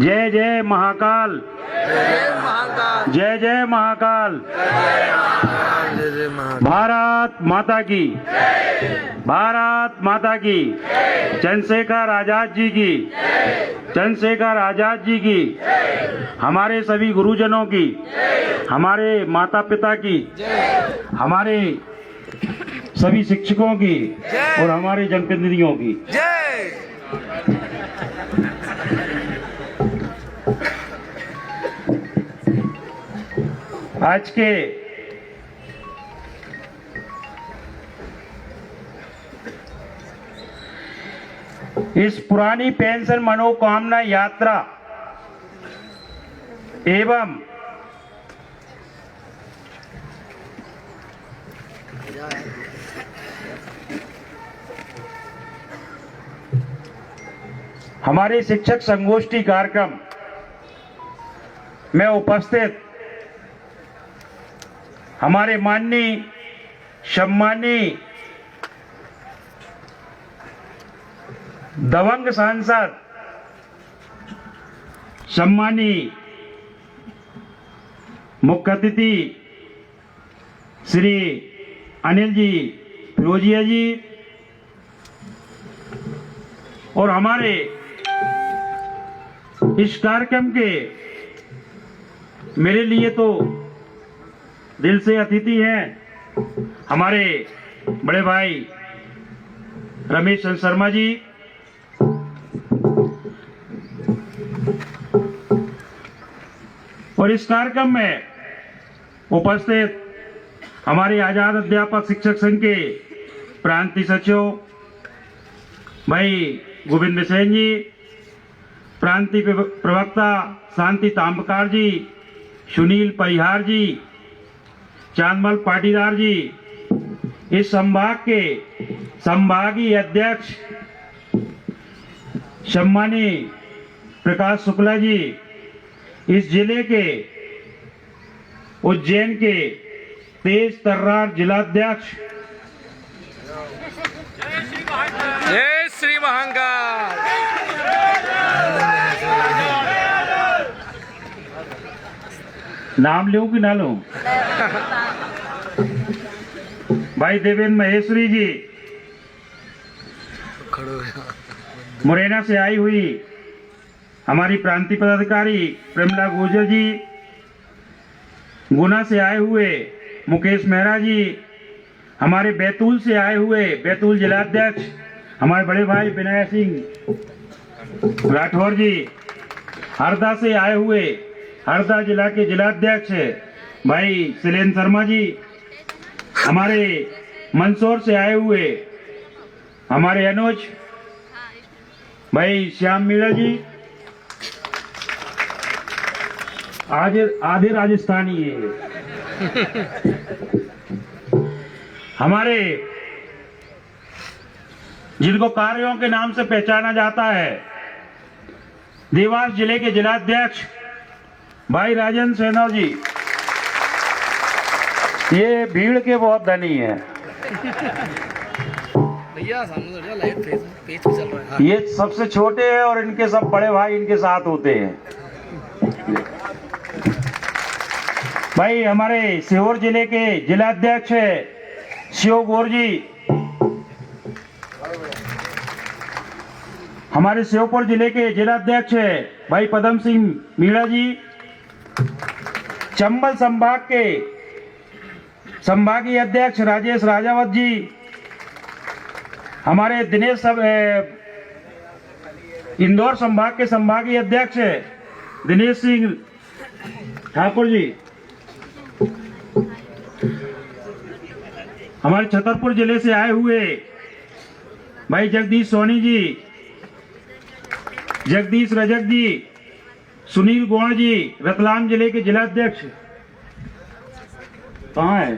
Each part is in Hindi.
जय जय महाकाल, जय जय महाकाल, भारत माता की, भारत माता की, चंद्रशेखर आजाद जी की, चंद्रशेखर आजाद जी की, हमारे सभी गुरुजनों की, हमारे माता पिता की, हमारे सभी शिक्षकों की और हमारे जनप्रतिनिधियों की। आज के इस पुरानी पेंशन मनोकामना यात्रा एवं हमारे शिक्षक संगोष्ठी कार्यक्रम में उपस्थित हमारे माननीय सम्मानीय दबंग सांसद सम्मानीय मुख्य अतिथि श्री अनिल जी फिरोजिया जी और हमारे इस कार्यक्रम के मेरे लिए तो दिल से अतिथि हैं हमारे बड़े भाई रमेश शर्मा जी, और इस कार्यक्रम में उपस्थित हमारे आजाद अध्यापक शिक्षक संघ के प्रांतीय सचिव भाई गोविंद सेन जी, प्रांतीय प्रवक्ता शांति तांबकार जी, सुनील परिहार जी, चांदमल पाटीदार जी, इस संभाग के संभागीय अध्यक्ष सम्मानीय प्रकाश शुक्ला जी, इस जिले के उज्जैन के तेज तर्रार जिलाध्यक्ष जय श्री महाकाल। नाम लूं कि ना लूं? भाई देवेंद्र महेश्वरी जी, मुरैना से आई हुई हमारी प्रांतीय पदाधिकारी प्रेमला गुर्जर जी, गुना से आए हुए मुकेश मेहरा जी, हमारे बैतूल से आए हुए बैतूल जिलाध्यक्ष हमारे बड़े भाई विनय सिंह राठौर जी, हरदा से आए हुए हरदा जिला के जिलाध्यक्ष भाई शैलेंद्र शर्मा जी, हमारे मंदसौर से आए हुए हमारे अनुज भाई श्याम मीणा जी, आधे राजस्थानी है हमारे जिनको कार्यों के नाम से पहचाना जाता है, देवास जिले के जिलाध्यक्ष भाई राजेंद्र सेनौ जी, ये भीड़ के बहुत धनी है भैया, सामने लाइव पेज पे चल रहा है। ये सबसे छोटे हैं और इनके सब बड़े भाई इनके साथ होते हैं। भाई हमारे सीहोर जिले के जिलाध्यक्ष है शिव गौर जी, हमारे श्योपुर जिले के जिलाध्यक्ष है भाई पदम सिंह मीणा जी, चंबल संभाग के संभागीय अध्यक्ष राजेश राजावत जी, हमारे दिनेश इंदौर संभाग के संभागीय अध्यक्ष दिनेश सिंह ठाकुर जी, हमारे छतरपुर जिले से आए हुए भाई जगदीश सोनी जी, जगदीश रजक जी, सुनील गौड़ जी, रतलाम जिले के जिलाध्यक्ष कहाँ है?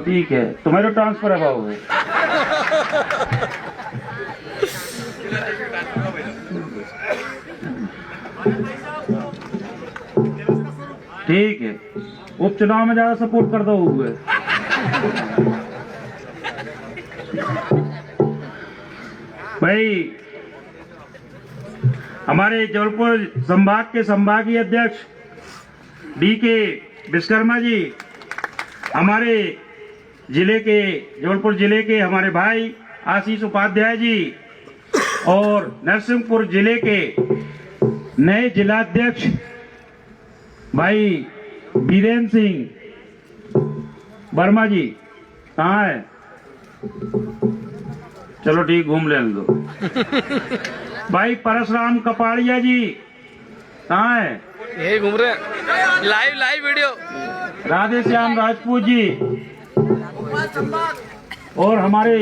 ठीक है, तुम्हारा ट्रांसफर है बाबू। ठीक है, उपचुनाव में ज्यादा सपोर्ट कर दो हुए। भाई हमारे जबलपुर संभाग के संभागीय अध्यक्ष DK विश्वकर्मा जी, हमारे जिले के जबलपुर जिले के हमारे भाई आशीष उपाध्याय जी और नरसिंहपुर जिले के नए जिलाध्यक्ष भाई बीरेन सिंह वर्मा जी। कहाँ है? चलो ठीक, घूम लेने दो। भाई परशुराम कपाड़िया जी कहाँ है? यही घूम रहे हैं। Live video. राधे श्याम राजपूत जी और हमारे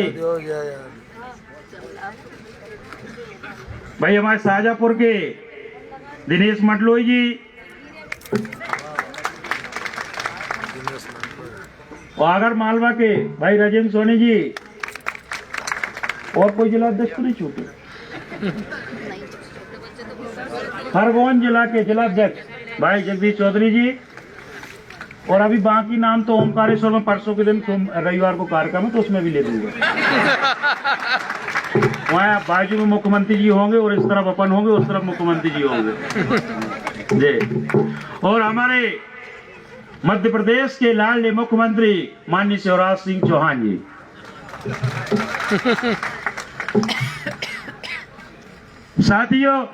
भाई हमारे शाहजहांपुर के दिनेश मटलोई जी और आगर मालवा के भाई राजेंद्र सोनी जी और कोई जिलाध्यक्ष तो नहीं छूटे? खरगोन जिला के जिलाध्यक्ष भाई जगदीश चौधरी जी और अभी बाकी नाम तो ओमकारेश्वर में परसों के दिन रविवार को कार्यक्रम है तो उसमें भी ले दूंगा। वहाँ बाजू में मुख्यमंत्री जी होंगे और इस तरफ अपन होंगे, उस तरफ मुख्यमंत्री जी होंगे जी। और हमारे मध्य प्रदेश के लाडले मुख्यमंत्री माननीय शिवराज सिंह चौहान जी। साथियों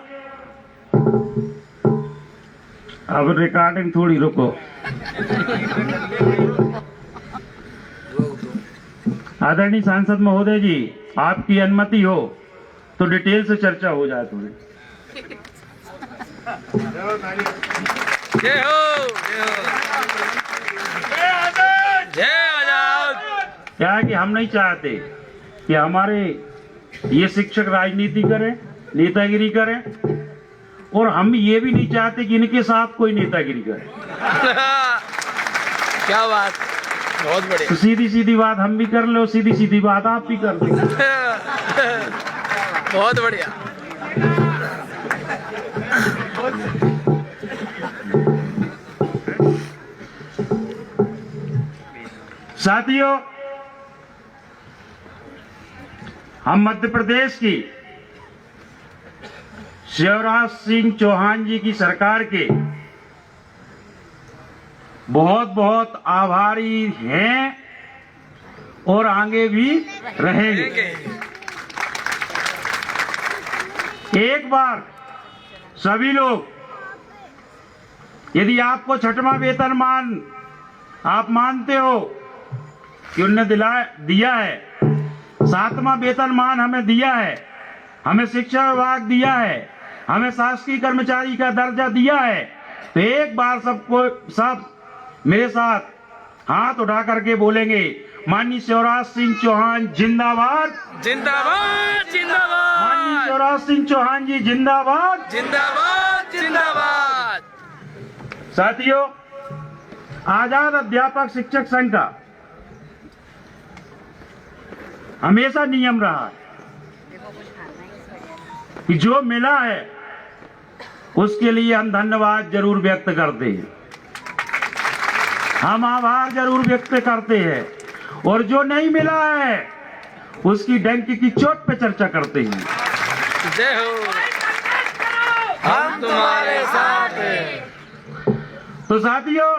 अब रिकॉर्डिंग थोड़ी रुको। आदरणीय सांसद महोदय जी, आपकी अनुमति हो तो डिटेल से चर्चा हो जाए थोड़ी। जय हो, जय आजाद। क्या है कि हम नहीं चाहते कि हमारे ये शिक्षक राजनीति करें, नेतागिरी करें, और हम ये भी नहीं चाहते कि इनके साथ कोई नेतागिरी करे। क्या बात, बहुत बढ़िया। तो सीधी सीधी बात हम भी कर लो, सीधी सीधी बात आप भी कर दो। बहुत बढ़िया। साथियों, हम मध्य प्रदेश की शिवराज सिंह चौहान जी की सरकार के बहुत बहुत आभारी हैं और आगे भी रहेंगे। एक बार सभी लोग, यदि आपको छठवां वेतनमान आप मानते हो कि उनने दिया है, सातवां वेतनमान हमें दिया है, हमें शिक्षा विभाग दिया है, हमें शासकीय कर्मचारी का दर्जा दिया है, तो एक बार सब मेरे साथ हाथ उठा करके बोलेंगे, माननीय शिवराज सिंह चौहान जिंदाबाद, जिंदाबाद, जिंदाबाद। माननीय शिवराज सिंह चौहान जी जिंदाबाद, जिंदाबाद, जिंदाबाद। साथियों, आजाद अध्यापक शिक्षक संघ का हमेशा नियम रहा है कि जो मिला है उसके लिए हम धन्यवाद जरूर व्यक्त करते हैं, हम आभार जरूर व्यक्त करते हैं, और जो नहीं मिला है उसकी डंक की चोट पे चर्चा करते हैं। जय हो, हम तुम्हारे साथ हैं। तो साथियों,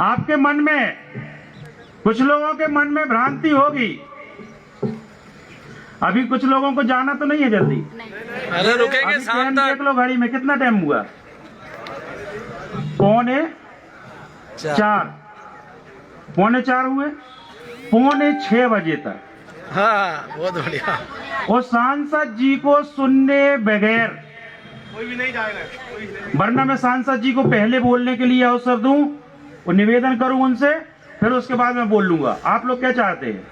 आपके मन में, कुछ लोगों के मन में भ्रांति होगी। अभी कुछ लोगों को जाना तो नहीं है जल्दी, अरे रुकेंगे अभी शाम टाइम तक। देख लो घड़ी में, कितना टाइम हुआ? 3:45, 3:45 हुए, 5:45 बजे तक। हाँ, बहुत बढ़िया। और सांसद जी को सुनने बगैर कोई भी नहीं जाएगा, वरना मैं सांसद जी को पहले बोलने के लिए अवसर दूं और निवेदन करूं उनसे, फिर उसके बाद मैं बोल लूंगा। आप लोग क्या चाहते हैं?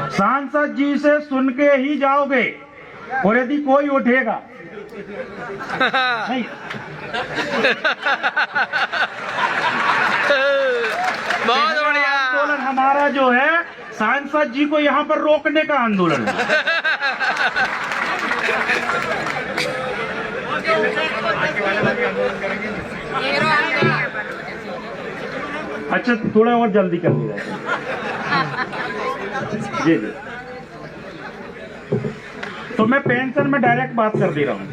सांसद जी से सुन के ही जाओगे, और यदि कोई उठेगा नहीं, बहुत बढ़िया। आंदोलन हमारा जो है, सांसद जी को यहाँ पर रोकने का आंदोलन है। अच्छा, थोड़ा और जल्दी कर लीजिए। जी जी। मैं पेंशन में डायरेक्ट बात कर दे रहा हूँ।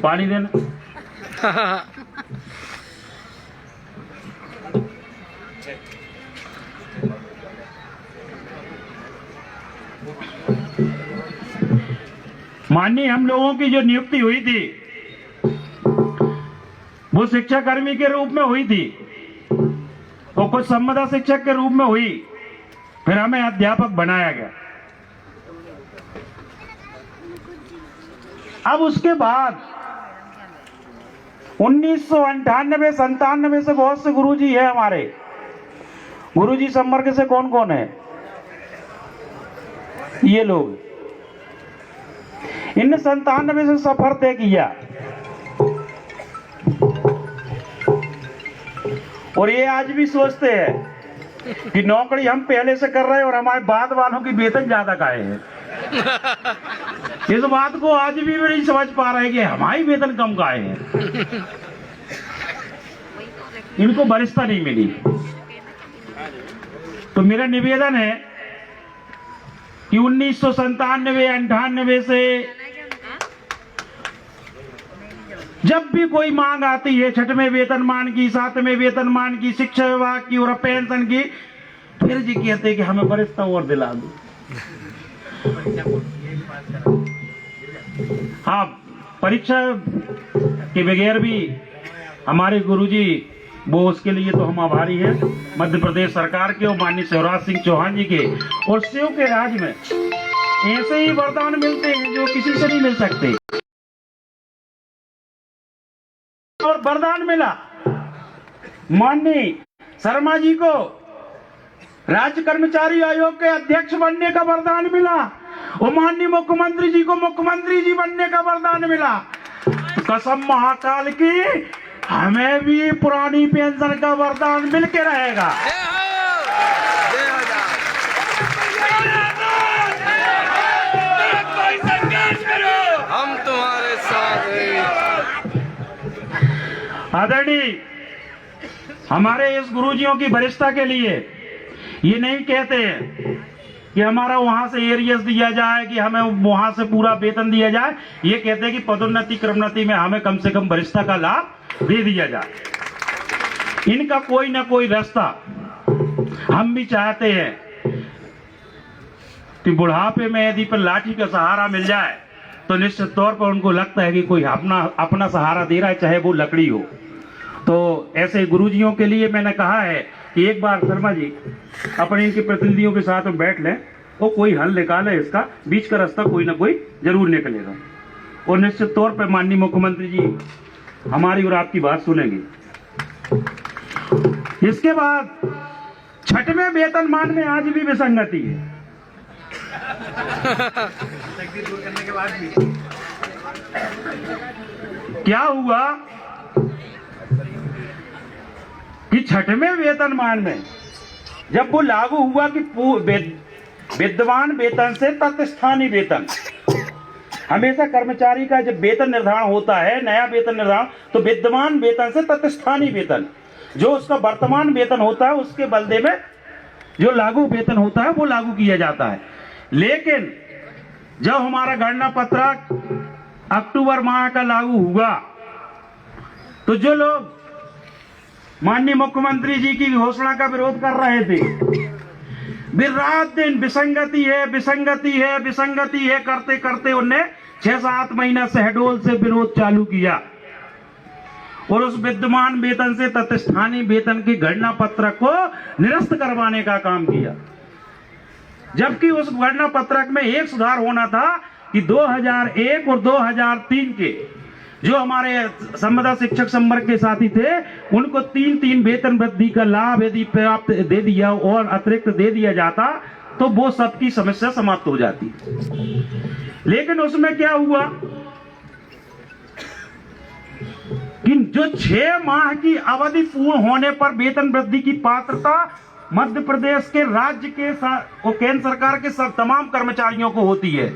पानी देना। माननीय, हम लोगों की जो नियुक्ति हुई थी वो शिक्षा कर्मी के रूप में हुई थी और कुछ संविदा शिक्षक के रूप में हुई, फिर हमें अध्यापक बनाया गया। अब उसके बाद 1998-97 से बहुत से गुरुजी है हमारे। गुरुजी संपर्क से कौन कौन है? ये लोग। इनने 97 से सफर तय किया और ये आज भी सोचते हैं कि नौकरी हम पहले से कर रहे हैं और हमारे बाद वालों की वेतन ज्यादा काहे है। इस बात को आज भी नहीं समझ पा रहे कि हमारी वेतन कम काहे है। इनको वरिष्ठता नहीं मिली। तो मेरा निवेदन है कि 1997-98 से जब भी कोई मांग आती है 6वें वेतनमान की, 7वें वेतनमान की, शिक्षा विभाग की और पेंशन की, फिर जी कहते हैं कि हमें वरिष्ठता और दिला दो। हाँ, परीक्षा के बगैर भी हमारे गुरुजी, वो उसके लिए तो हम आभारी हैं मध्य प्रदेश सरकार के और माननीय शिवराज सिंह चौहान जी के। और शिव के राज में ऐसे ही वरदान मिलते हैं जो किसी से नहीं मिल सकते। और वरदान मिला माननीय शर्मा जी को राज्य कर्मचारी आयोग के अध्यक्ष बनने का वरदान मिला और माननीय मुख्यमंत्री जी को मुख्यमंत्री जी बनने का वरदान मिला। तो कसम महाकाल की, हमें भी पुरानी पेंशन का वरदान मिलके रहेगा। हम तुम्हारे साथ हैं। आदरणीय, हमारे इस गुरुजियों की वरिष्ठता के लिए ये नहीं कहते हैं कि हमारा वहां से एरियस दिया जाए, कि हमें वहां से पूरा वेतन दिया जाए। ये कहते हैं कि पदोन्नति क्रमोन्नति में हमें कम से कम वरिष्ठता का लाभ दे दिया जाए। इनका कोई ना कोई रास्ता हम भी चाहते हैं कि बुढ़ापे में यदि पर लाठी का सहारा मिल जाए तो निश्चित तौर पर उनको लगता है कि कोई अपना सहारा दे रहा है, चाहे वो लकड़ी हो। तो ऐसे गुरुजियों के लिए मैंने कहा है कि एक बार शर्मा जी अपने इनके प्रतिनिधियों के साथ में बैठ लें तो कोई हल निकाले, इसका बीच का रास्ता कोई ना कोई जरूर निकलेगा। और निश्चित तौर पर माननीय मुख्यमंत्री जी हमारी और आपकी बात सुनेंगे। इसके बाद 6वें वेतनमान में आज भी विसंगति है। क्या हुआ कि 6वें वेतनमान में जब वो लागू हुआ कि विद्यमान वेतन से तत्स्थानी वेतन, हमेशा कर्मचारी का जब वेतन निर्धारण होता है, नया वेतन निर्धारण, तो विद्यमान वेतन से तत्स्थानी वेतन, जो उसका वर्तमान वेतन होता है उसके बदले में जो लागू वेतन होता है वो लागू किया जाता है। लेकिन जब हमारा गणना पत्रक अक्टूबर माह का लागू हुआ तो जो लोग माननीय मुख्यमंत्री जी की घोषणा का विरोध कर रहे थे, वे रात दिन विसंगति है, विसंगति है, विसंगति है करते करते उन्हें 6-7 महीना शहडोल से विरोध चालू किया और उस विद्यमान वेतन से तत्स्थानी वेतन की गणना पत्रक को निरस्त करवाने का काम किया। जबकि उस गणना पत्रक में एक सुधार होना था कि 2001 और 2003 के जो हमारे संविदा शिक्षक संवर्ग के साथी थे उनको 3-3 वेतन वृद्धि का लाभ यदि प्राप्त दे दिया और अतिरिक्त दे दिया जाता तो वो सबकी समस्या समाप्त हो जाती। लेकिन उसमें क्या हुआ कि जो 6 माह की अवधि पूर्ण होने पर वेतन वृद्धि की पात्रता मध्य प्रदेश के राज्य के और केंद्र सरकार के सब तमाम कर्मचारियों को होती है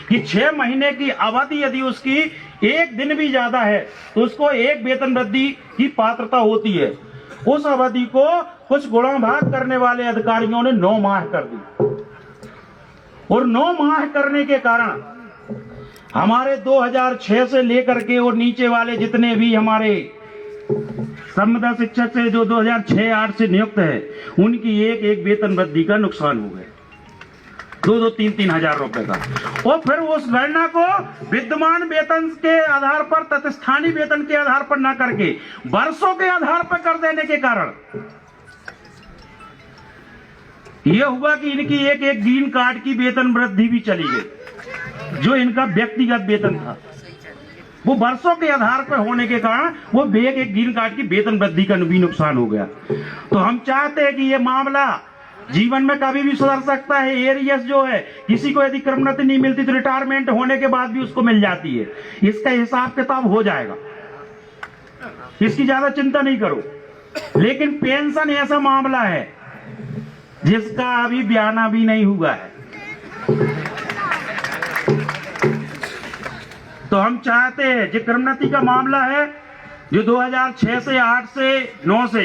कि 6 महीने की अवधि यदि उसकी एक दिन भी ज्यादा है तो उसको एक वेतन वृद्धि की पात्रता होती है। उस अवधि को कुछ गुणाभाग करने वाले अधिकारियों ने 9 माह कर दी, और 9 माह करने के कारण हमारे 2006 से लेकर के और नीचे वाले जितने भी हमारे संविदा शिक्षक से जो 2006-08 से नियुक्त है, उनकी एक वेतन वृद्धि का नुकसान हो गया, 2-3 हजार रुपए का। और फिर उस गणना को विद्यमान वेतन के आधार पर तथा स्थानीय वेतन के आधार पर न करके वर्षों के आधार पर कर देने के कारण यह हुआ कि इनकी एक ग्रीन कार्ड की वेतन वृद्धि भी चली गई। जो इनका व्यक्तिगत वेतन था वो वर्षों के आधार पर होने के कारण वो एक ग्रीन कार्ड की वेतन वृद्धि का भी नुकसान हो गया। तो हम चाहते हैं कि ये मामला जीवन में कभी भी सुधर सकता है। एरियस जो है, किसी को यदि क्रमोन्नति नहीं मिलती तो रिटायरमेंट होने के बाद भी उसको मिल जाती है, इसका हिसाब किताब हो जाएगा, इसकी ज्यादा चिंता नहीं करो। लेकिन पेंशन ऐसा मामला है जिसका अभी बयाना भी नहीं हुआ है। तो हम चाहते हैं जो क्रमोन्नति का मामला है, जो 2006 से 8 से 9 से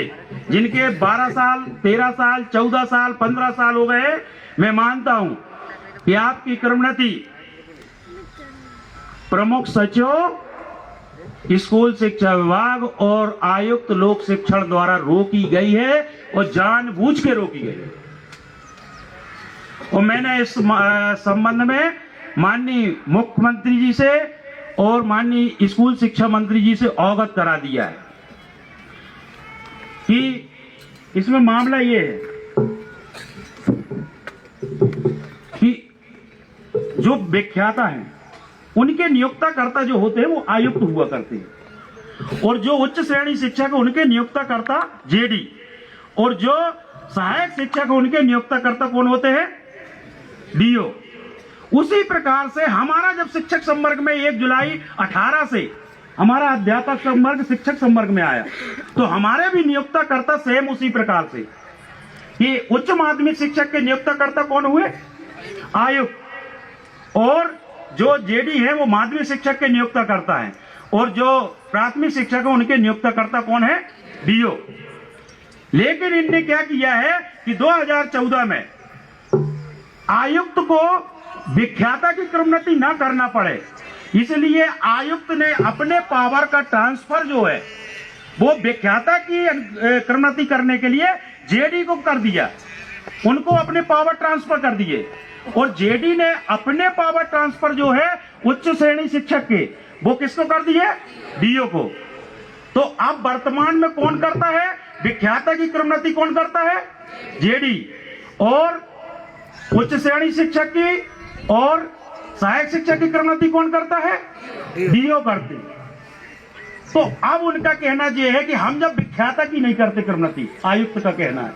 जिनके 12 साल 13 साल 14 साल 15 साल हो गए, मैं मानता हूं कि आपकी क्रमोन्नति प्रमुख सचिव, स्कूल शिक्षा विभाग और आयुक्त लोक शिक्षण द्वारा रोकी गई है और जानबूझ के रोकी गई है। और मैंने इस संबंध में माननीय मुख्यमंत्री जी से और माननीय स्कूल शिक्षा मंत्री जी से अवगत करा दिया है कि इसमें मामला ये है कि जो व्याख्याता हैं उनके नियोक्ताकर्ता जो होते हैं वो आयुक्त हुआ करते हैं, और जो उच्च श्रेणी शिक्षक उनके नियोक्ताकर्ता जेडी, और जो सहायक शिक्षक उनके नियोक्ताकर्ता कौन होते हैं? डीओ। उसी प्रकार से हमारा जब शिक्षक संवर्ग में 1 जुलाई 18 से हमारा अध्यापक संवर्ग शिक्षक संवर्ग में आया, तो हमारे भी नियोक्ताकर्ता सेम उसी प्रकार से कि उच्च माध्यमिक शिक्षक के नियोक्ताकर्ता कौन हुए? आयुक्त, और जो जेडी है वो माध्यमिक शिक्षक के नियोक्ताकर्ता हैं, और जो प्राथमिक शिक्षक है उनके नियोक्ताकर्ता कौन है? डीओ। लेकिन इनने क्या किया है कि 2014 में आयुक्त को व्याख्याता की क्रमोन्नति न करना पड़े, इसलिए आयुक्त ने अपने पावर का ट्रांसफर जो है वो व्याख्याता की क्रमोन्नति करने के लिए जेडी को कर दिया, उनको अपने पावर ट्रांसफर कर दिए, और जेडी ने अपने पावर ट्रांसफर जो है उच्च श्रेणी शिक्षक के वो किसको कर दिए? डीओ को। तो अब वर्तमान में कौन करता है? व्याख्याता की क्रमोन्नति कौन करता है? जेडी, और उच्च श्रेणी शिक्षक की और सहायक शिक्षक की क्रमोन्नति कौन करता है? डीओ करते। तो अब उनका कहना यह है कि हम जब व्याख्याता की नहीं करते क्रमोन्नति, आयुक्त का कहना है,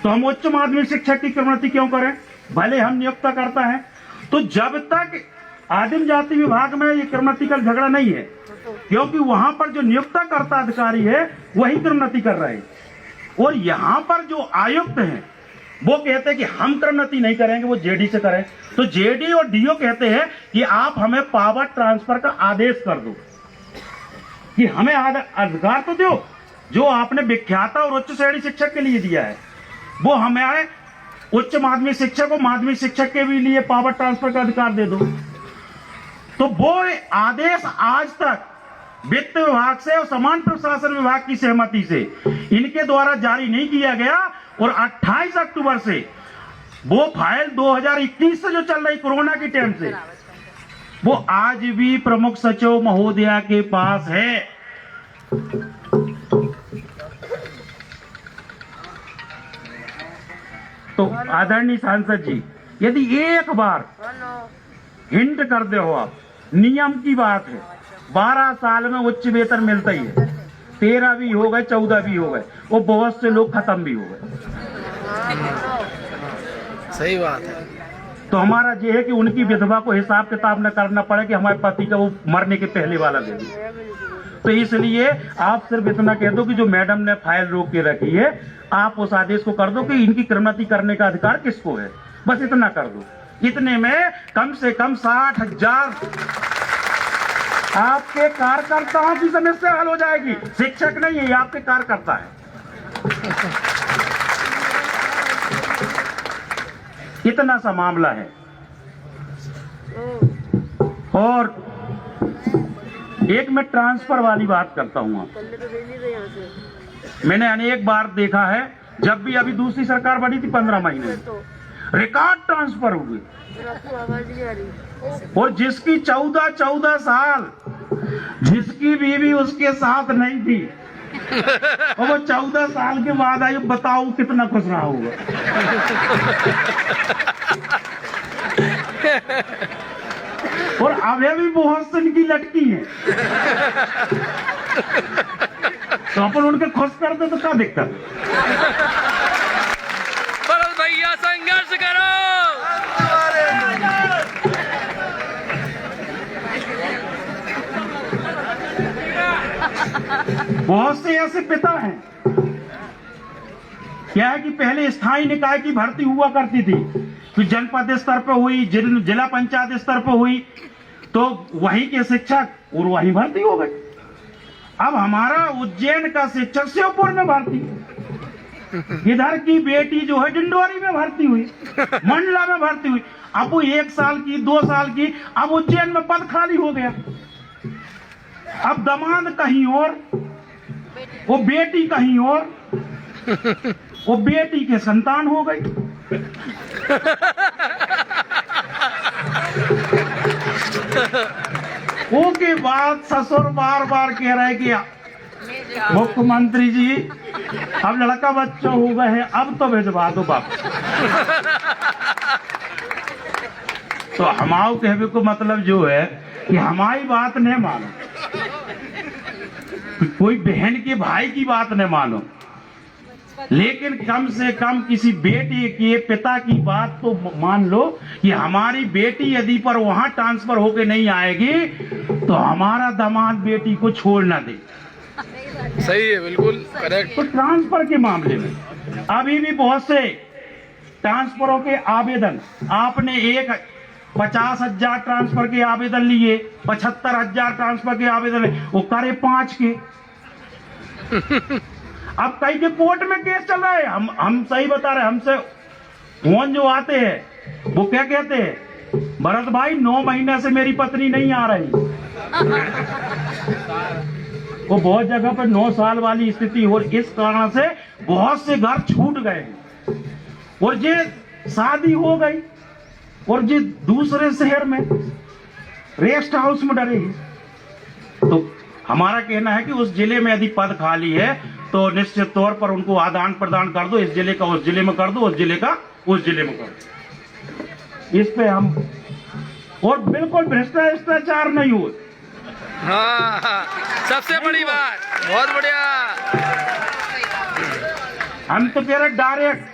तो हम उच्च माध्यमिक शिक्षक की क्रमोन्नति क्यों करें? भले हम नियोक्ता करता है। तो जब तक आदिम जाति विभाग में ये क्रमोन्नति का झगड़ा नहीं है, क्योंकि वहां पर जो नियोक्ता करता अधिकारी है वही क्रमोन्नति कर रहे हैं, और यहां पर जो आयुक्त हैं वो कहते हैं कि हम क्रमोन्नति नहीं करेंगे, वो जेडी से करें। तो जेडी और डीओ कहते हैं कि आप हमें पावर ट्रांसफर का आदेश कर दो, कि हमें अधिकार तो दो जो आपने व्याख्याता और उच्च श्रेणी शिक्षक के लिए दिया है, वो हमें उच्च माध्यमिक शिक्षक और माध्यमिक शिक्षक के भी लिए पावर ट्रांसफर का अधिकार दे दो। तो वो आदेश आज तक वित्त विभाग से और समान प्रशासन विभाग की सहमति से इनके द्वारा जारी नहीं किया गया, और 28 अक्टूबर से वो फाइल 2021 से जो चल रही कोरोना की टाइम से वो आज भी प्रमुख सचिव महोदया के पास है। तो आदरणीय सांसद जी, यदि एक बार हिंट कर दे हो आप, नियम की बात है, 12 साल में उच्च वेतन मिलता ही है, 13 भी हो गए 14 भी हो गए, वो बहुत से लोग खत्म भी हो गए। सही बात है। तो हमारा ये है कि उनकी विधवा को हिसाब किताब न करना पड़े कि हमारे पति का वो मरने के पहले वाला दे दिया। तो इसलिए आप सिर्फ इतना कह दो कि जो मैडम ने फाइल रोक के रखी है, आप उस आदेश को कर दो कि इनकी क्रमोन्नति करने का अधिकार किसको है, बस इतना कर दो। इतने में कम से कम 60,000 आपके कार्यकर्ताओं की समस्या हल हो जाएगी। शिक्षक नहीं है, आपके कार्यकर्ता है। इतना सा मामला है। और एक मैं ट्रांसफर वाली बात करता हूँ। मैंने अनेक बार देखा है, जब भी अभी दूसरी सरकार बनी थी 15 महीने में रिकॉर्ड ट्रांसफर हुए, और जिसकी 14 साल जिसकी बीवी उसके साथ नहीं थी और वो 14 साल के बाद आई, बताओ कितना खुश रहा होगा। और अभी भी बहुत से इनकी लटकी है, तो अपन उनके खुश कर दे तो क्या दिक्कत। भरत भैया संघर्ष करो। बहुत से ऐसे पिता हैं, क्या है कि पहले स्थायी निकाय की भर्ती हुआ करती थी, फिर जनपद स्तर पर हुई, जिला पंचायत स्तर पर हुई, तो वहीं के शिक्षक और वहीं भर्ती हो गए। अब हमारा उज्जैन का शिक्षक श्योपुर में भर्ती, इधर की बेटी जो है डिंडोरी में भर्ती हुई, मंडला में भर्ती हुई। अब वो 1 साल की 2 साल की, अब उज्जैन में पद खाली हो गया। अब दामाद कहीं और, वो बेटी कहीं और, वो बेटी के संतान हो गई। वो के बाद ससुर बार बार कह रहे कि मुख्यमंत्री जी अब लड़का बच्चा हो गए हैं, अब तो भिजवा दो वापस। तो हमारे कहने को मतलब जो है कि हमारी बात नहीं मानो, कोई बहन के भाई की बात नहीं मानो, लेकिन कम से कम किसी बेटी के पिता की बात तो मान लो कि हमारी बेटी यदि पर वहां ट्रांसफर होके नहीं आएगी तो हमारा दामाद बेटी को छोड़ ना दे। सही है, बिल्कुल करेक्ट। तो ट्रांसफर के मामले में अभी भी बहुत से ट्रांसफरों के आवेदन, आपने 50,000 ट्रांसफर के आवेदन लिए, 75,000 ट्रांसफर के आवेदन लिए, वो करे 5 के। अब कई के कोर्ट में केस चल रहा है। हम सही बता रहे, हमसे फोन जो आते हैं वो क्या कहते हैं, भरत भाई 9 महीने से मेरी पत्नी नहीं आ रही। वो बहुत जगह पर 9 साल वाली स्थिति, और इस कारण से बहुत से घर छूट गए हैं, और ये शादी हो गई और ये दूसरे शहर में रेस्ट हाउस में डरे हैं। तो हमारा कहना है कि उस जिले में यदि पद खाली है तो निश्चित तौर पर उनको आदान प्रदान कर दो, इस जिले का उस जिले में कर दो, उस जिले का उस जिले में कर दो। इस पे हम, और बिल्कुल भ्रष्टाचार नहीं हो। हाँ, सबसे बड़ी बात, बहुत बढ़िया। हम तो कह रहे डायरेक्ट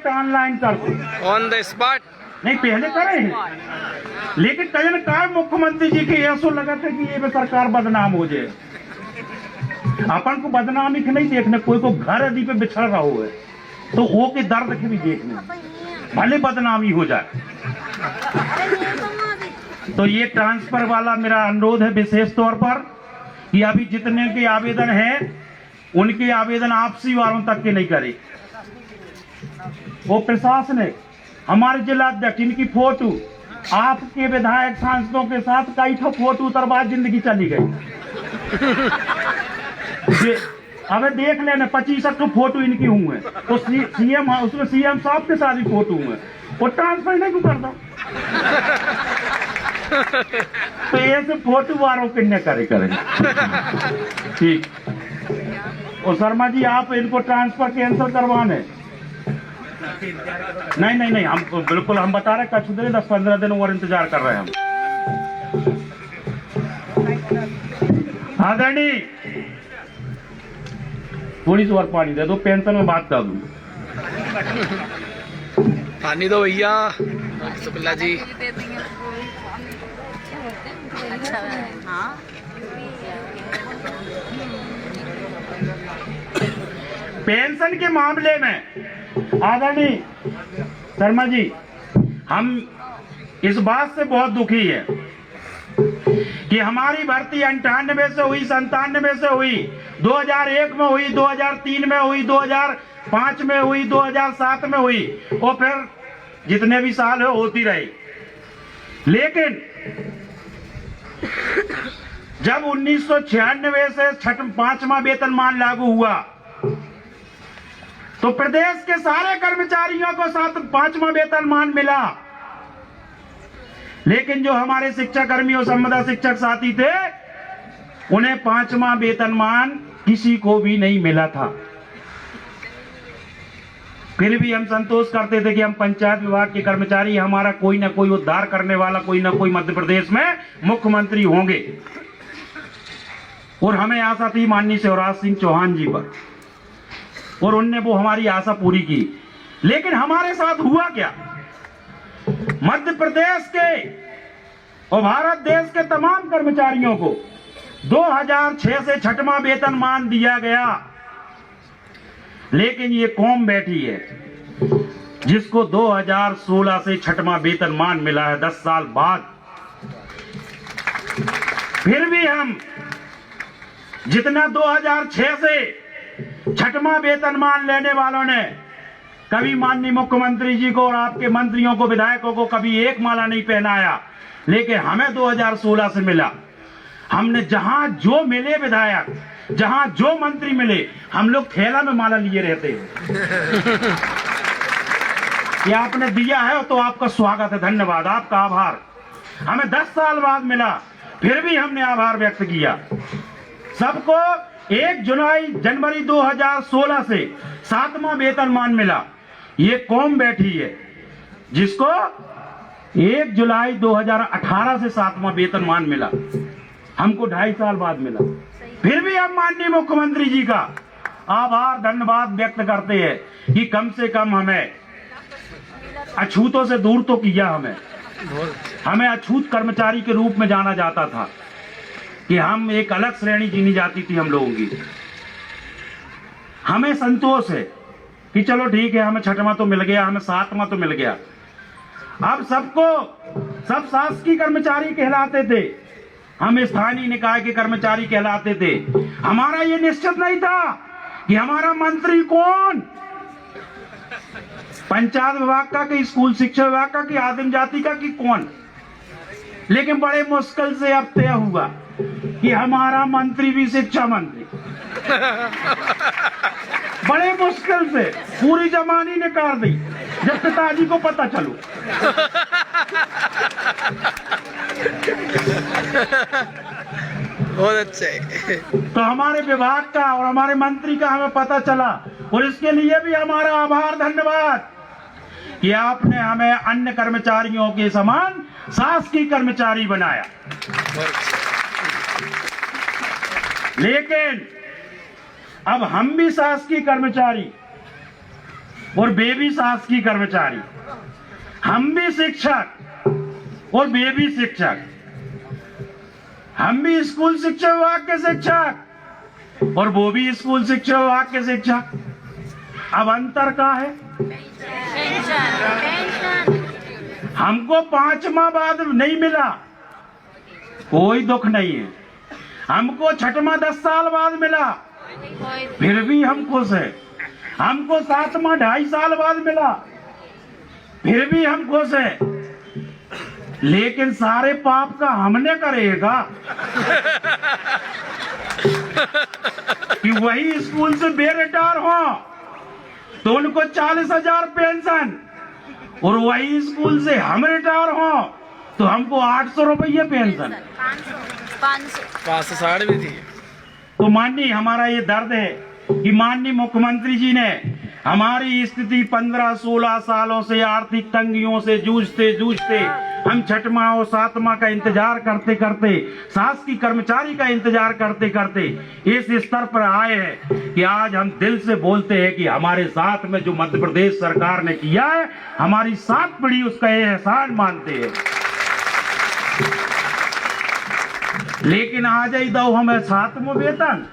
ऑनलाइन कर दो, ऑन द स्पॉट। नहीं पहले करे हैं, लेकिन कहीं ना कहीं मुख्यमंत्री जी के ऐसा लगा था कि ये सरकार बदनाम हो जाए। अपन को बदनामी के नहीं देखने, कोई को घर यदि पे बिछड़ रहा हो तो वो के दर्द के भी देखने, भले बदनामी हो जाए। तो ये ट्रांसफर वाला मेरा अनुरोध है विशेष तौर पर कि अभी जितने के आवेदन हैं उनके आवेदन आपसी वालों तक के नहीं करे। वो प्रशासनिक हमारे जिला अध्यक्ष, इनकी फोटो आपके विधायक सांसदों के साथ कई ठो फोटो उतरवा जिंदगी चली गई। अब देख लेना 25 फोटो इनकी हुए, तो सीएम उसमें सीएम साहब के साथ ही फोटो हुए, वो ट्रांसफर नहीं क्यों करता। तो ऐसे फोटो वालों के न करेंगे। ठीक, और शर्मा जी आप इनको ट्रांसफर कैंसिल करवाने। नहीं, हम बिल्कुल हम बता रहे कुछ दिन 10-15 दिन और इंतजार कर रहे हैं हम। आदरणीय थोड़ी सी और पानी दे दो, पेंशन में बात कर दूं। पानी दो भैया शुक्ला जी। पेंशन के मामले में आदरणीय शर्मा जी, हम इस बात से बहुत दुखी है कि हमारी भर्ती 98 से हुई, 97 से हुई, 2001 में हुई, 2003 में हुई, 2005 में हुई, 2007 में हुई और फिर जितने भी साल है होती रही। लेकिन जब 1996 से 5वां वेतनमान लागू हुआ तो प्रदेश के सारे कर्मचारियों को 5वां वेतनमान मिला, लेकिन जो हमारे शिक्षक कर्मी और संविदा शिक्षक साथी थे उन्हें 5वां वेतनमान किसी को भी नहीं मिला था। फिर भी हम संतोष करते थे कि हम पंचायत विभाग के कर्मचारी, हमारा कोई ना कोई उद्धार करने वाला कोई ना कोई मध्य प्रदेश में मुख्यमंत्री होंगे। और हमें आशा थी माननीय शिवराज सिंह चौहान जी पर, और उनने वो हमारी आशा पूरी की। लेकिन हमारे साथ हुआ क्या? मध्य प्रदेश के और भारत देश के तमाम कर्मचारियों को 2006 से 6वां वेतनमान दिया गया, लेकिन ये कौम बैठी है जिसको 2016 से 6वां वेतनमान मिला है 10 साल बाद। फिर भी हम जितना 2006 से 6वां वेतनमान लेने वालों ने कभी माननीय मुख्यमंत्री जी को और आपके मंत्रियों को, विधायकों को कभी एक माला नहीं पहनाया, लेकिन हमें 2016 से मिला। हमने जहां जो मिले विधायक, जहां जो मंत्री मिले, हम लोग थैला में माला लिए रहते हैं कि आपने दिया है तो आपका स्वागत है, धन्यवाद, आपका आभार। हमें 10 साल बाद मिला, फिर भी हमने आभार व्यक्त किया। सबको 1 जनवरी 2016 से 7वां वेतनमान मिला। ये कौम बैठी है जिसको 1 जुलाई 2018 से 7वां वेतनमान मिला, हमको 2.5 साल बाद मिला। फिर भी हम माननीय मुख्यमंत्री जी का आभार धन्यवाद व्यक्त करते हैं कि कम से कम हमें अछूतों से दूर तो किया। हमें अछूत कर्मचारी के रूप में जाना जाता था कि हम एक अलग श्रेणी जीनी जाती थी हम लोगों की। हमें संतोष है कि चलो ठीक है, हमें 6वां तो मिल गया, हमें 7वां तो मिल गया। अब सब शासकीय कर्मचारी कहलाते थे, हम स्थानीय निकाय के कर्मचारी कहलाते थे। हमारा ये निश्चित नहीं था कि हमारा मंत्री कौन, पंचायत विभाग का कि स्कूल शिक्षा विभाग का कि आदिम जाति का कि कौन। लेकिन बड़े मुश्किल से अब तय हुआ कि हमारा मंत्री भी शिक्षा मंत्री। बड़े मुश्किल से पूरी जमानी ने कर दी जब पिताजी को पता चलो। बहुत अच्छे। तो हमारे विभाग का और हमारे मंत्री का हमें पता चला, और इसके लिए भी हमारा आभार धन्यवाद कि आपने हमें अन्य कर्मचारियों के समान शासकीय कर्मचारी बनाया। लेकिन अब हम भी शासकीय कर्मचारी और वे भी शासकीय कर्मचारी, हम भी शिक्षक और वे भी शिक्षक, हम भी स्कूल शिक्षा विभाग के शिक्षक और वो भी स्कूल शिक्षा विभाग के शिक्षक। अब अंतर क्या है? हमको 5वां बाद नहीं मिला, कोई दुख नहीं है। हमको 6वां 10 साल बाद मिला, फिर भी हम खुश हैं। हमको 7वां 2.5 साल बाद मिला, फिर भी हम खुश हैं। लेकिन सारे पाप का हमने करेगा कि वही स्कूल से बेरिटायर हो तो उनको 40,000 पेंशन, और वही स्कूल से हम रिटायर हो तो हमको 800 रुपये पेंशन, 560 भी थी। तो माननीय हमारा ये दर्द है कि माननीय मुख्यमंत्री जी ने हमारी स्थिति 15-16 सालों से आर्थिक तंगियों से जूझते हम 6वां और 7वां का इंतजार करते करते, शासकीय कर्मचारी का इंतजार करते करते इस स्तर पर आए हैं कि आज हम दिल से बोलते हैं कि हमारे साथ में जो मध्य प्रदेश सरकार ने किया है, हमारी 7 पीढ़ी उसका एहसान मानते हैं। लेकिन आज ही दो हमें 7वां वेतन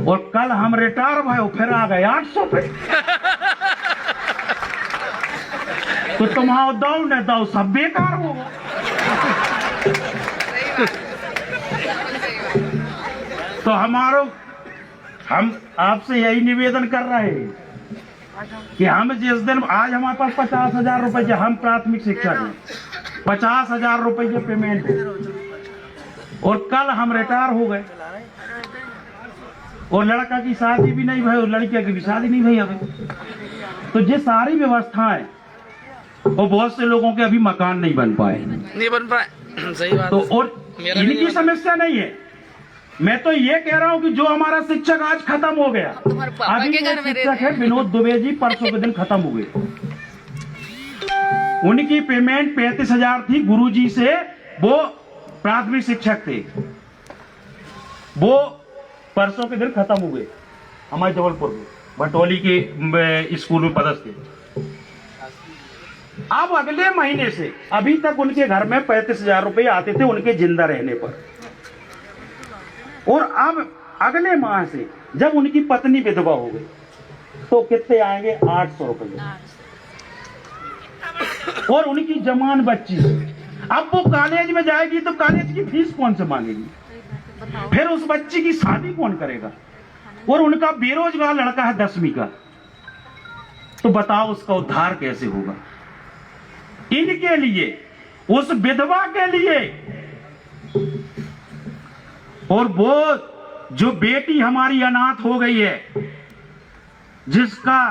और कल हम रिटायर भाई फिर आ गए 800 पे। तो तुम्हारा दो न दो सब बेकार हो। तो हमारो हम आपसे यही निवेदन कर रहे हैं कि हम जिस दिन आज हमारे पास 50,000 रुपए के हम प्राथमिक शिक्षक हैं, 50,000 रुपए के पेमेंट है और कल हम रिटायर हो गए और लड़का की शादी भी नहीं भई, लड़किया की भी शादी नहीं भई अभी। तो ये सारी व्यवस्थाएं और बहुत से लोगों के अभी मकान नहीं बन पाए, नहीं बन पाए। सही बात। तो और इनकी समस्या नहीं है। मैं तो ये कह रहा हूँ कि जो हमारा शिक्षक आज खत्म हो गया, अभी ये शिक्षक है विनोद दुबे जी, परसों के दिन खत्म हुए। उनकी पेमेंट 35,000 थी गुरुजी से, वो प्राथमिक शिक्षक थे, वो परसों के दिन खत्म हुए हमारे जबलपुर में भटोली के स्कूल में पदस्थ थे। अब अगले महीने से अभी तक उनके घर में 35,000 रुपए आते थे उनके जिंदा रहने पर, और अब अगले माह से जब उनकी पत्नी विधवा हो गई तो कितने आएंगे? 800 रुपए। और उनकी जवान बच्ची, अब वो कॉलेज में जाएगी तो कॉलेज की फीस कौन से मांगेगी? फिर उस बच्ची की शादी कौन करेगा? और उनका बेरोजगार लड़का है 10वीं का, तो बताओ उसका उद्धार कैसे होगा? इनके लिए, उस विधवा के लिए, और वो जो बेटी हमारी अनाथ हो गई है, जिसका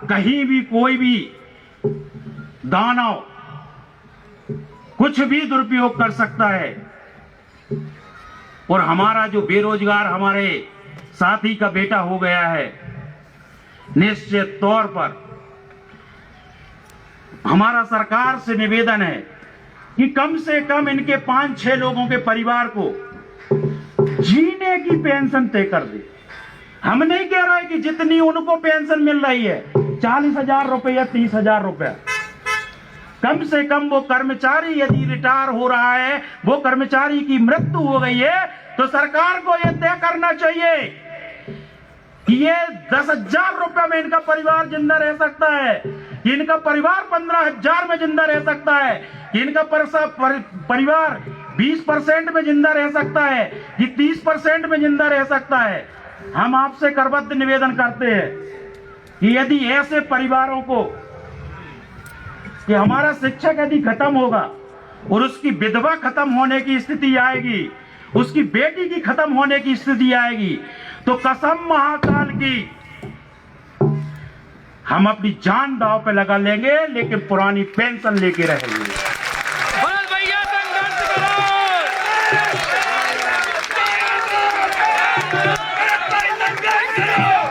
कहीं भी कोई भी दानव कुछ भी दुरुपयोग कर सकता है, और हमारा जो बेरोजगार हमारे साथी का बेटा हो गया है, निश्चित तौर पर हमारा सरकार से निवेदन है कि कम से कम इनके 5-6 लोगों के परिवार को जीने की पेंशन तय कर दे। हम नहीं कह रहे कि जितनी उनको पेंशन मिल रही है 40,000 रुपए या 30,000 रुपए, कम से कम वो कर्मचारी यदि रिटायर हो रहा है, वो कर्मचारी की मृत्यु हो गई है, तो सरकार को यह तय करना चाहिए कि ये 10,000 रुपए में इनका परिवार जिंदा रह सकता है, कि इनका परिवार 15,000 में जिंदा रह सकता है, कि इनका परिवार 20% में जिंदा रह सकता है, कि 30% में जिंदा रह सकता है। हम आपसे करबद्ध निवेदन करते हैं कि यदि ऐसे परिवारों को, कि हमारा शिक्षक यदि खत्म होगा और उसकी विधवा खत्म होने की स्थिति आएगी, उसकी बेटी की खत्म होने की स्थिति आएगी, तो कसम महाकाल की हम अपनी जान दांव पे लगा लेंगे, लेकिन पुरानी पेंशन लेके रहेंगे। भैया संघर्ष करो।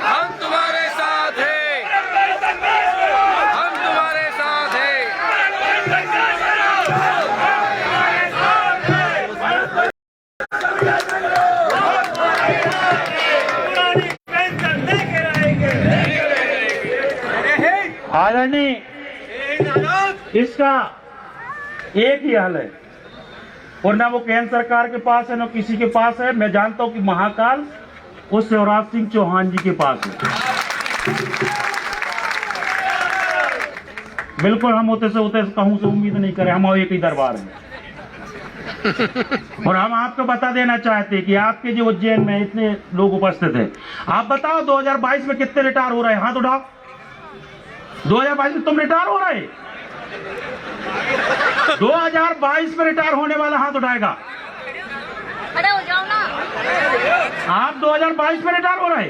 हम तुम्हारे साथ हैं, हम तुम्हारे साथ हैं। आदरणीय, इसका एक ही हल है, और ना वो केंद्र सरकार के पास है ना किसी के पास है। मैं जानता हूं कि महाकाल उस शिवराज सिंह चौहान जी के पास है। बिल्कुल हम होते से कहूं से उम्मीद नहीं करें, हम एक ही दरबार है। और हम आपको बता देना चाहते हैं कि आपके जो उज्जैन में इतने लोग उपस्थित हैं, आप बताओ 2022 में कितने रिटायर हो रहे हैं? हाथ उठाओ। 2022 में तुम रिटायर हो रहे? 2022 में रिटायर होने वाला हाथ उठाएगा। खड़े हो जाओ ना। आप 2022 में रिटायर हो रहे?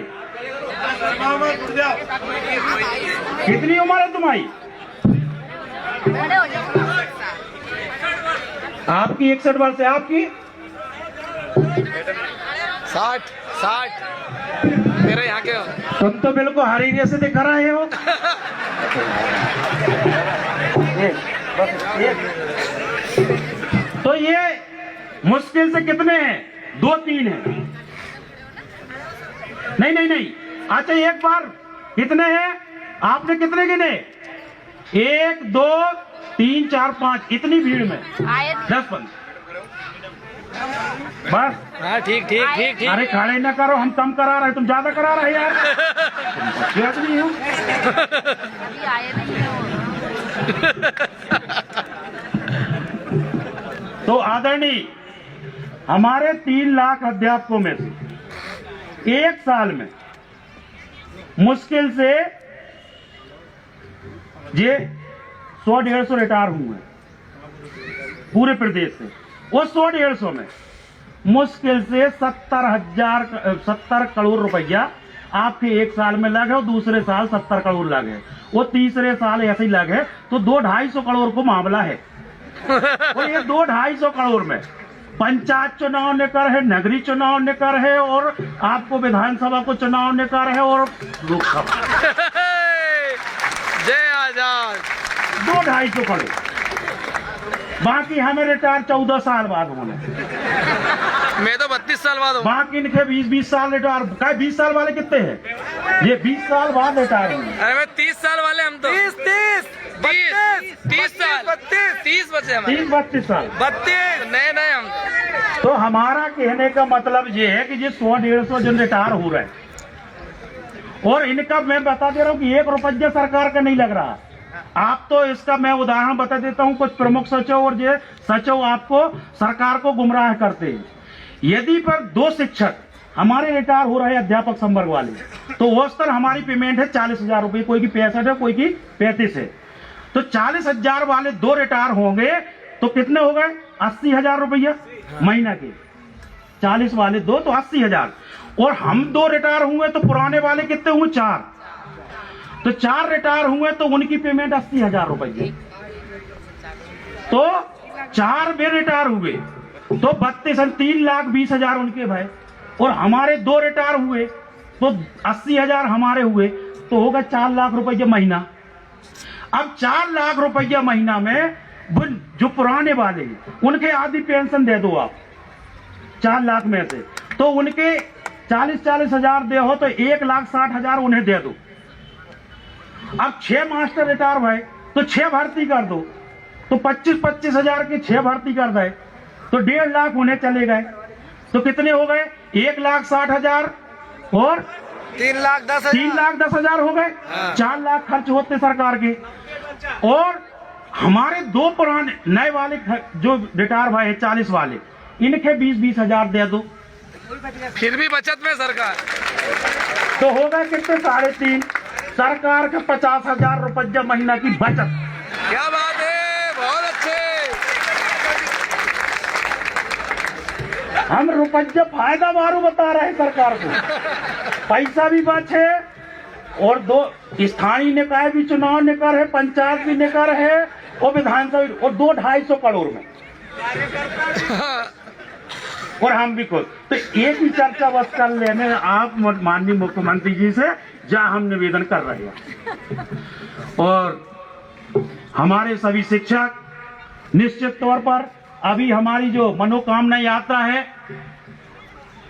कितनी उम्र है तुम्हारी? खड़े हो जाओ। आपकी 61 वर्ष है। आपकी 60 मेरे यहाँ के। तुम तो बिल्कुल हरी जैसे दिख रहे हो। तो ये मुश्किल से कितने हैं? 2-3 हैं। नहीं। अच्छा एक बार कितने हैं? आपने कितने गिने? 1 2 3 4 5। इतनी भीड़ में 10-15 बस। हाँ ठीक। अरे खड़े ना करो, हम कम करा रहे, तुम ज्यादा करा रहे यार। तुम नहीं हो। अभी आए नहीं हो। तो आदरणीय, हमारे 3 लाख अध्यापकों में से एक साल में मुश्किल से ये 100-150 रिटायर हुए हैं पूरे प्रदेश से। वो 100-150 में मुश्किल से 70 करोड़ रुपया आपके एक साल में लगे और दूसरे साल 70 करोड़ लगे, वो तीसरे साल ऐसे ही लगे, तो 200-250 करोड़ को मामला है। और ये 200-250 करोड़ में पंचायत चुनाव निकर है, नगरीय चुनाव निकर है, और आपको विधानसभा को चुनाव निकर है, और लोकसभा। जय आजाद। 200-250 करोड़। बाकी हमें रिटायर 14 साल बाद होने, मैं तो 32 साल बाद हूँ। बाकी इनके 20 साल रिटायर। 20 साल वाले कितने हैं? ये 20 साल बाद रिटायर होंगे। अरे मैं 30 साल वाले हम तो 30 साल 30 बचे हमारे 30-32 साल 32 नए हम। तो हमारा कहने का मतलब ये है कि ये 100-150 जन रिटायर हो रहे हैं, और इनका मैं बता दे रहा हूँ कि 1 रुपया सरकार का नहीं लग रहा। आप तो इसका मैं उदाहरण बता देता हूँ, कुछ प्रमुख सचिव और ये सचिव आपको सरकार को गुमराह करते हैं। यदि पर 2 शिक्षक हमारे रिटायर हो रहे अध्यापक संवर्ग वाले, तो औसतन हमारी पेमेंट है 40,000 रुपये, कोई की 65 है, कोई की 35 है। तो 40,000 वाले 2 रिटायर होंगे तो कितने हो गए? 80,000 रुपया महीना के। 40 वाले 2 तो 80,000, और हम 2 रिटायर हुए तो पुराने वाले कितने हुए? 4। तो 4 रिटायर हुए तो उनकी पेमेंट 80,000 रुपये। तो 4 भी रिटायर हुए तो 3,20,000 उनके भाई, और हमारे 2 रिटायर हुए तो 80,000 हमारे हुए, तो होगा 4 लाख रुपये महीना। अब 4 लाख रुपया महीना में जो पुराने वाले हैं उनके आधी पेंशन दे दो आप 4 लाख में से, तो उनके 40-40 हजार दे हो तो 1,60,000 उन्हें दे दो। अब 6 मास्टर रिटायर हुए तो 6 भर्ती कर दो, तो 25-25 हजार के 6 भर्ती कर दे तो 1.5 लाख उन्हें चले गए। तो कितने हो गए? 1,60,000 और 3,10,000 हो गए। 4 लाख खर्च होते सरकार के, और हमारे 2 पुराने नए वाले जो रिटायर भाई 40 वाले, इनके 20-20 हजार दे दो, फिर भी बचत में सरकार। तो होगा कितने? 3.5। सरकार का 50,000 रुपया महीना की बचत। क्या बात है, बहुत अच्छे। हम रुपया फायदा मारू बता रहे हैं सरकार को, पैसा भी बचे, और 2 स्थानीय निकाय भी चुनाव निकर है, पंचायत भी निकर है, और विधानसभा, और 200-250 करोड़ में, और हम भी खुद। तो एक ही चर्चा बस कर लेने आप माननीय मुख्यमंत्री जी से जहाँ हम निवेदन कर रहे हैं, और हमारे सभी शिक्षक निश्चित तौर पर अभी हमारी जो मनोकामना यात्रा है,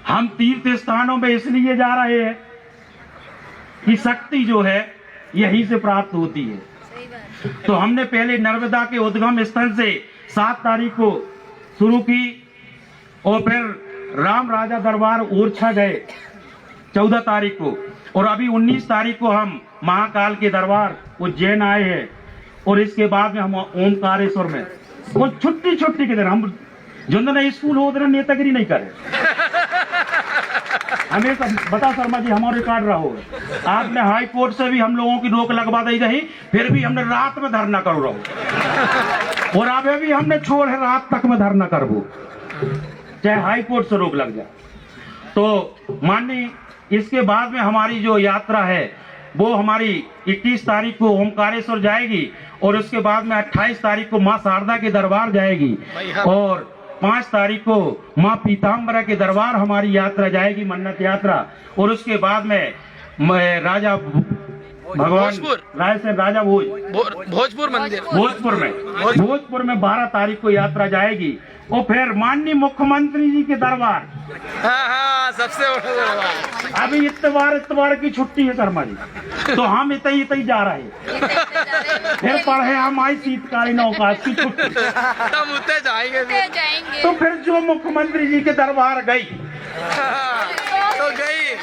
हम तीर्थ स्थानों में इसलिए जा रहे हैं कि शक्ति जो है यहीं से प्राप्त होती है। तो हमने पहले नर्मदा के उद्गम स्थल से 7 तारीख को शुरू की, और फिर राम राजा दरबार ओरछा गए 14 तारीख को, और अभी 19 तारीख को हम महाकाल के दरबार उज्जैन आए हैं, और इसके बाद में हम ओमकारेश्वर में, और छुट्टी के दिन हम जो दिन स्कूल हो उधर नेतागिरी नहीं करे। हमें बता शर्मा जी, हमारे रिकॉर्ड रहा होगा, आपने हाई कोर्ट से भी हम लोगों की रोक लगवा दी रही, फिर भी हमने रात में धरना करो रहो, और अभी भी हमने छोड़ है रात तक में धरना करबो, चाहे हाई कोर्ट से रोक लग जाए। तो माननीय, इसके बाद में हमारी जो यात्रा है वो हमारी 21 तारीख को ओमकारेश्वर जाएगी, और उसके बाद में 28 तारीख को माँ शारदा के दरबार जाएगी, और 5 तारीख को माँ पीताम्बरा के दरबार हमारी यात्रा जाएगी, मन्नत यात्रा, और उसके बाद में राजा भगवान रायसेन राजा भोजपुर मंदिर भोजपुर में 12 तारीख को यात्रा जाएगी, और फिर माननीय मुख्यमंत्री जी के दरबार। हाँ, सबसे बड़ा दरबार। अभी इतवार की छुट्टी है शर्मा जी, तो हम इतई जा रहे हैं, फिर पढ़े हम आई शीतकालीन अवकाश की छुट्टी, तब उतने जाएंगे। तो फिर जो मुख्यमंत्री जी के दरबार गई तो गई।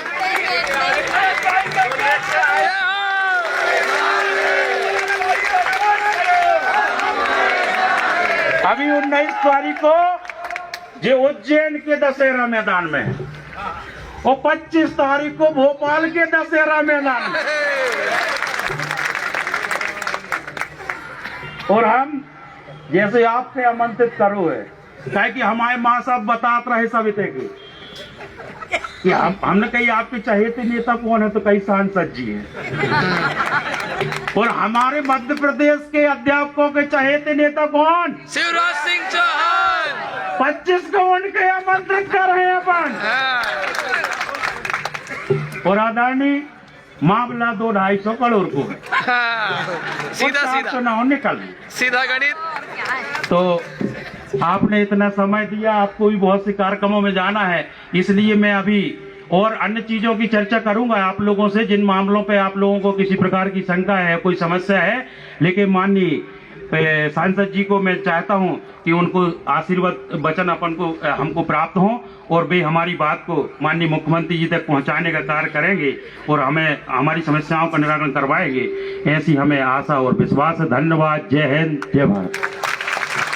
अभी 19 तारीख को जो उज्जैन के दशहरा मैदान में है, और 25 तारीख को भोपाल के दशहरा मैदान में। और हम जैसे आपसे आमंत्रित करो है, क्या कि हमारे माँ साहब बतात रहे सविते की कि हमने कही आपके चहेते नेता कौन है, तो कई सांसद जी हैं। और हमारे मध्य प्रदेश के अध्यापकों के चहेते नेता कौन? शिवराज सिंह चौहान। 25 को उनके आमंत्रित कर रहे हैं अपन। और आदरणीय मामला 200-250 करोड़ को है। सीधा सीधा चुनाव निकल सीधा गणित। तो आपने इतना समय दिया, आपको भी बहुत से कार्यक्रमों में जाना है, इसलिए मैं अभी और अन्य चीजों की चर्चा करूंगा आप लोगों से, जिन मामलों पे आप लोगों को किसी प्रकार की शंका है, कोई समस्या है। लेकिन माननीय सांसद जी को मैं चाहता हूं कि उनको आशीर्वाद वचन अपन को हमको प्राप्त हो और वे हमारी बात को माननीय मुख्यमंत्री जी तक पहुंचाने का कार्य करेंगे और हमें हमारी समस्याओं का निराकरण करवाएंगे, ऐसी हमें आशा और विश्वास है। धन्यवाद। जय हिंद, जय भारत।